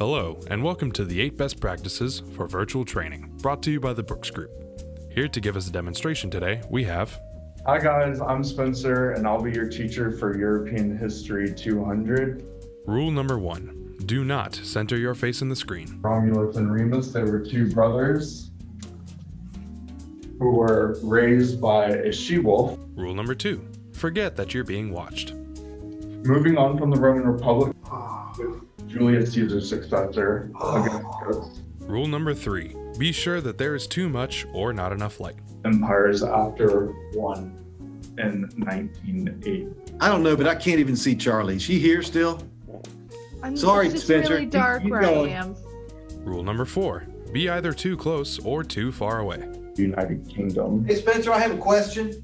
Hello, and welcome to the 8 Best Practices for Virtual Training, brought to you by the Brooks Group. Here to give us a demonstration today, we have... Hi guys, I'm Spencer, and I'll be your teacher for European History 200. Rule number 1. Do not center your face in the screen. Romulus and Remus, they were two brothers who were raised by a she-wolf. Rule number 2. Forget that you're being watched. Moving on from the Roman Republic, with Julius Caesar's successor against us. Rule number 3. Be sure that there is too much or not enough light. Empires after one in 1908. I don't know, but I can't even see Charlie. Is she here still? Sorry, it's just Spencer. really dark Keep where going. I am. Rule number 4. Be either too close or too far away. United Kingdom. Hey, Spencer, I have a question.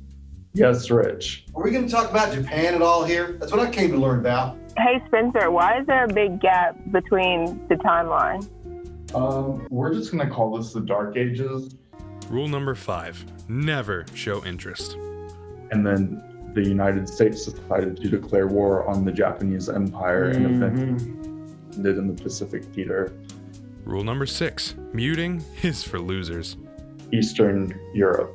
Yes, Rich. Are we going to talk about Japan at all here? That's what I came to learn about. Hey, Spencer, why is there a big gap between the timeline? We're just gonna call this the Dark Ages. Rule number 5. Never show interest. And then the United States decided to declare war on the Japanese Empire and ended in the Pacific Theater. Rule number 6. Muting is for losers. Eastern Europe.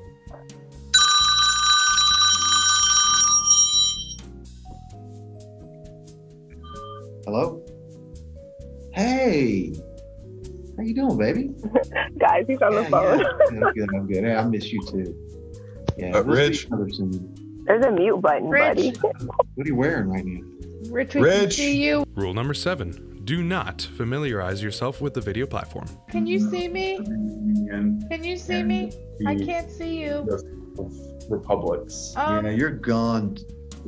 Hello? Hey. How you doing, baby? Guys, he's on the phone. Yeah, I'm good. Hey, I miss you too. Yeah, we'll Rich. see each other soon. There's a mute button, Rich. buddy. What are you wearing right now? Rich, we can Rich. see you. Rule number 7. Do not familiarize yourself with the video platform. Can you see me? Union Can you see me? I can't see you. of republics. Yeah, you're gone,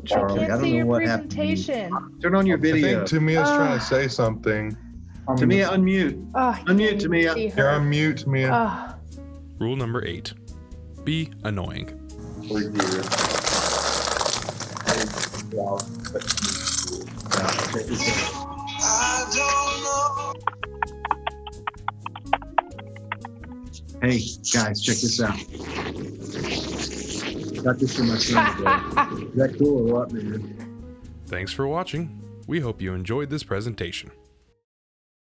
Charlie. I I, can't don't see know your what happened. To you. presentation. Turn on your I video. think Tamia's trying to Ah. say something. Tamia, unmute. Oh, I Unmute, can't Tamia. even see You're her. on mute, Tamia. Oh, Rule number 8. Be annoying. For years. Wow. Hey, guys, check this out. Got this for my son today. Is that cool or what, man? Thanks for watching. We hope you enjoyed this presentation.